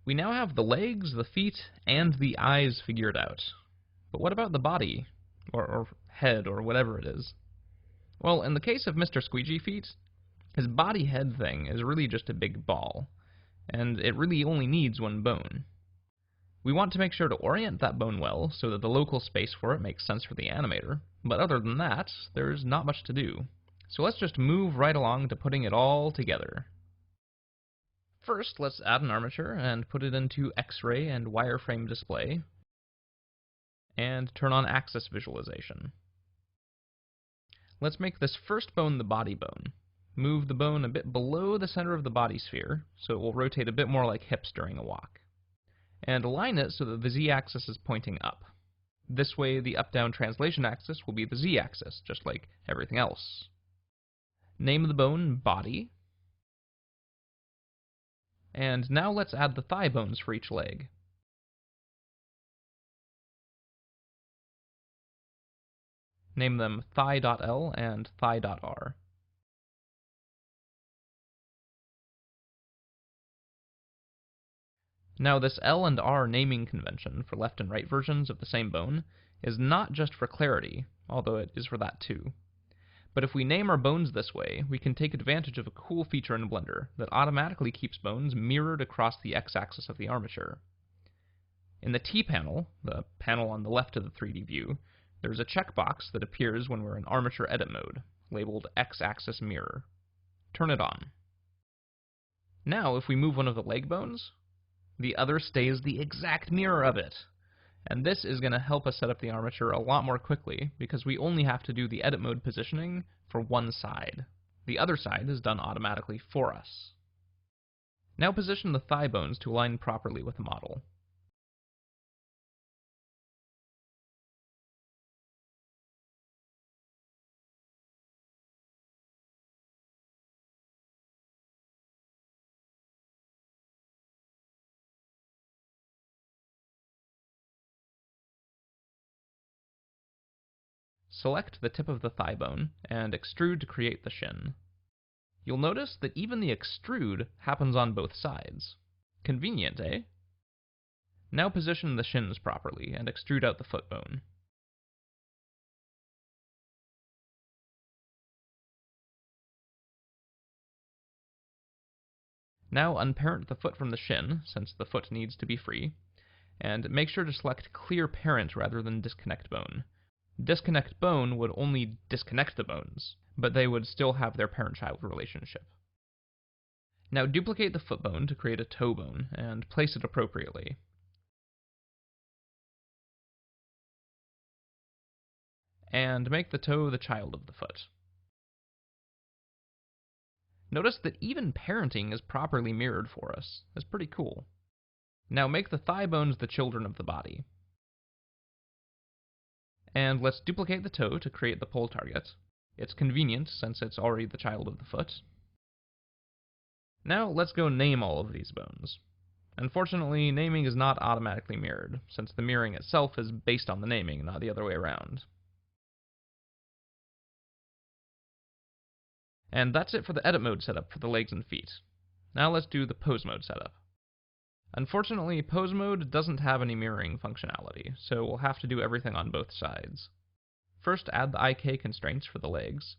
We now have the legs, the feet, and the eyes figured out. But what about the body? Or head, or whatever it is? Well, in the case of Mr. Squeegee Feet, his body head thing is really just a big ball, and it really only needs one bone. We want to make sure to orient that bone well so that the local space for it makes sense for the animator, but other than that, there's not much to do. So let's just move right along to putting it all together. First, let's add an armature and put it into X-ray and wireframe display, and turn on axis visualization. Let's make this first bone the body bone. Move the bone a bit below the center of the body sphere, so it will rotate a bit more like hips during a walk. And align it so that the z-axis is pointing up. This way, the up-down translation axis will be the z-axis, just like everything else. Name the bone Body. And now let's add the thigh bones for each leg. Name them thigh.l and thigh.r. Now this L and R naming convention for left and right versions of the same bone is not just for clarity, although it is for that too. But if we name our bones this way, we can take advantage of a cool feature in Blender that automatically keeps bones mirrored across the x-axis of the armature. In the T panel, the panel on the left of the 3D view, there's a checkbox that appears when we're in armature edit mode, labeled X-axis mirror. Turn it on. Now if we move one of the leg bones, the other stays the exact mirror of it. And this is going to help us set up the armature a lot more quickly, because we only have to do the edit mode positioning for one side. The other side is done automatically for us. Now position the thigh bones to align properly with the model. Select the tip of the thigh bone and extrude to create the shin. You'll notice that even the extrude happens on both sides. Convenient, eh? Now position the shins properly and extrude out the foot bone. Now unparent the foot from the shin, since the foot needs to be free, and make sure to select clear parent rather than disconnect bone. Disconnect bone would only disconnect the bones, but they would still have their parent-child relationship. Now duplicate the foot bone to create a toe bone, and place it appropriately. And make the toe the child of the foot. Notice that even parenting is properly mirrored for us. That's pretty cool. Now make the thigh bones the children of the body. And let's duplicate the toe to create the pole target. It's convenient since it's already the child of the foot. Now let's go name all of these bones. Unfortunately, naming is not automatically mirrored, since the mirroring itself is based on the naming, not the other way around. And that's it for the edit mode setup for the legs and feet. Now let's do the pose mode setup. Unfortunately, pose mode doesn't have any mirroring functionality, so we'll have to do everything on both sides. First, add the IK constraints for the legs.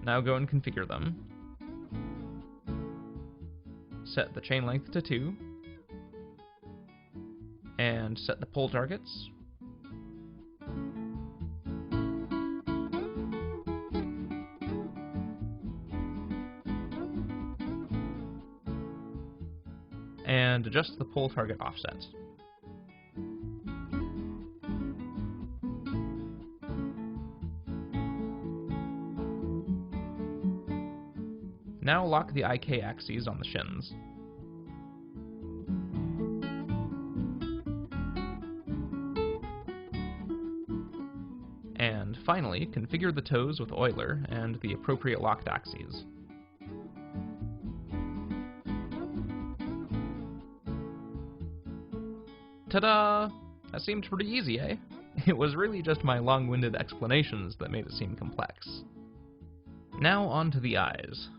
Now go and configure them. Set the chain length to 2, and set the pole targets. And adjust the pole target offset. Now lock the IK axes on the shins. And finally, configure the toes with Euler and the appropriate locked axes. Ta-da! That seemed pretty easy, eh? It was really just my long-winded explanations that made it seem complex. Now on to the eyes.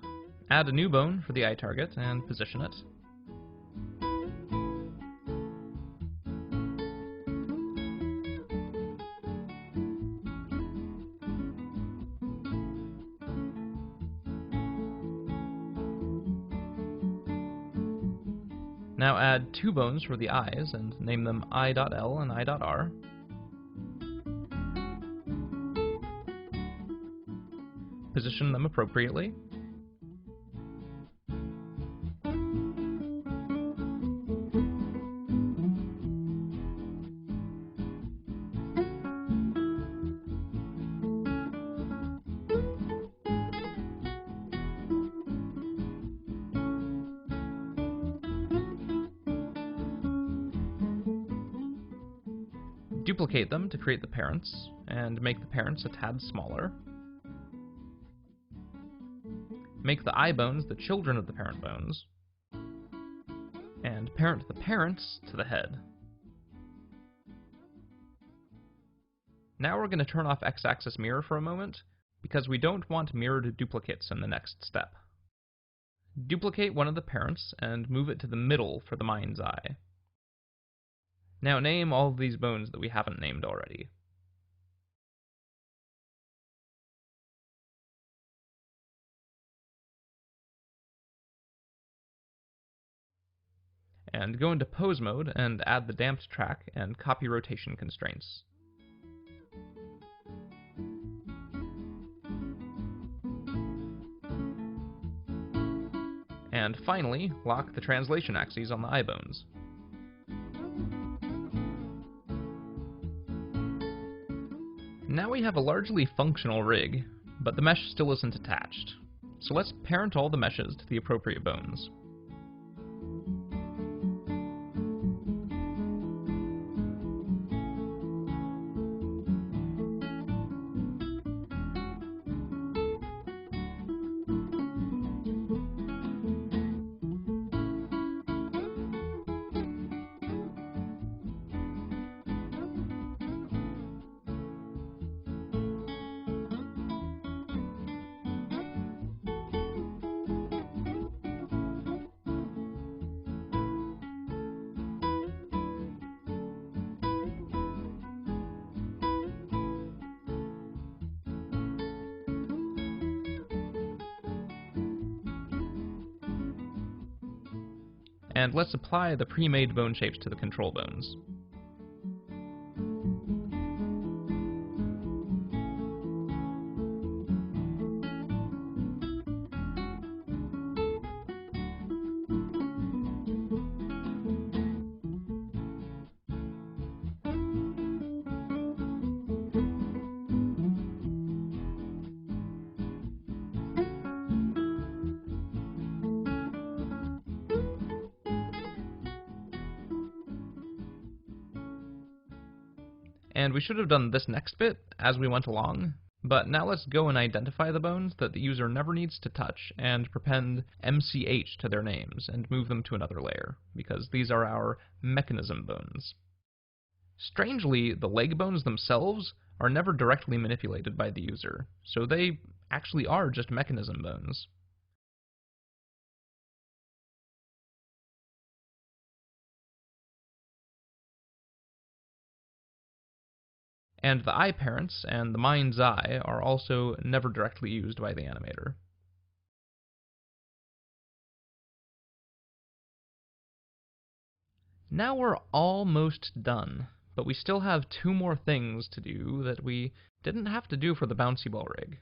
Add a new bone for the eye target and position it. Now add 2 bones for the eyes and name them I.L and I.R. Position them appropriately. Duplicate them to create the parents, and make the parents a tad smaller. Make the eye bones the children of the parent bones, and parent the parents to the head. Now we're going to turn off X-axis mirror for a moment, because we don't want mirrored duplicates in the next step. Duplicate one of the parents and move it to the middle for the mind's eye. Now name all of these bones that we haven't named already. And go into pose mode and add the damped track and copy rotation constraints. And finally, lock the translation axes on the eye bones. Now we have a largely functional rig, but the mesh still isn't attached. So let's parent all the meshes to the appropriate bones. And let's apply the pre-made bone shapes to the control bones. And we should have done this next bit as we went along, but now let's go and identify the bones that the user never needs to touch and prepend MCH to their names and move them to another layer, because these are our mechanism bones. Strangely, the leg bones themselves are never directly manipulated by the user, so they actually are just mechanism bones. And the eye parents and the mind's eye are also never directly used by the animator. Now we're almost done, but we still have 2 more things to do that we didn't have to do for the bouncy ball rig.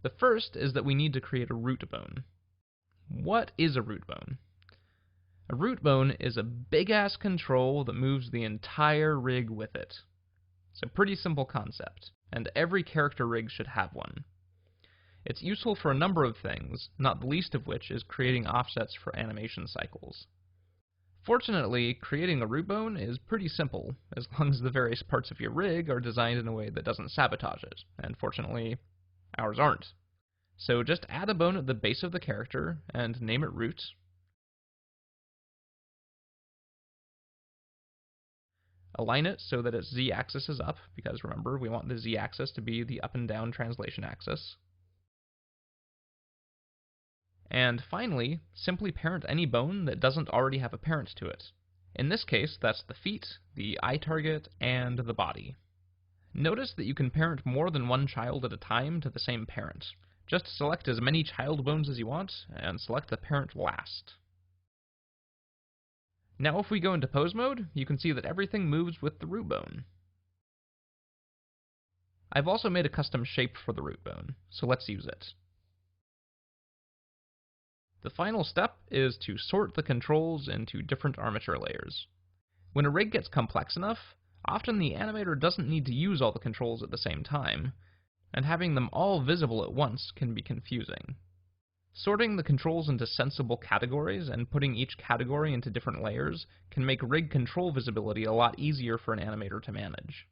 The first is that we need to create a root bone. What is a root bone? A root bone is a big-ass control that moves the entire rig with it. It's a pretty simple concept, and every character rig should have one. It's useful for a number of things, not the least of which is creating offsets for animation cycles. Fortunately, creating a root bone is pretty simple, as long as the various parts of your rig are designed in a way that doesn't sabotage it, and fortunately, ours aren't. So just add a bone at the base of the character, and name it root. Align it so that its z-axis is up, because remember, we want the z-axis to be the up and down translation axis. And finally, simply parent any bone that doesn't already have a parent to it. In this case, that's the feet, the eye target, and the body. Notice that you can parent more than one child at a time to the same parent. Just select as many child bones as you want, and select the parent last. Now if we go into pose mode, you can see that everything moves with the root bone. I've also made a custom shape for the root bone, so let's use it. The final step is to sort the controls into different armature layers. When a rig gets complex enough, often the animator doesn't need to use all the controls at the same time, and having them all visible at once can be confusing. Sorting the controls into sensible categories and putting each category into different layers can make rig control visibility a lot easier for an animator to manage.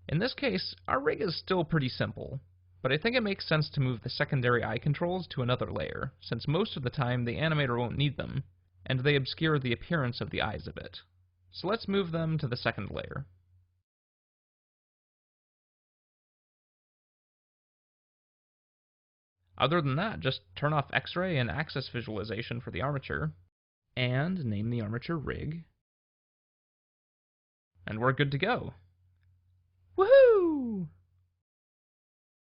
In this case, our rig is still pretty simple, but I think it makes sense to move the secondary eye controls to another layer, since most of the time the animator won't need them, and they obscure the appearance of the eyes a bit. So let's move them to the second layer. Other than that, just turn off X-ray and axis visualization for the armature, and name the armature rig, and we're good to go. Woohoo!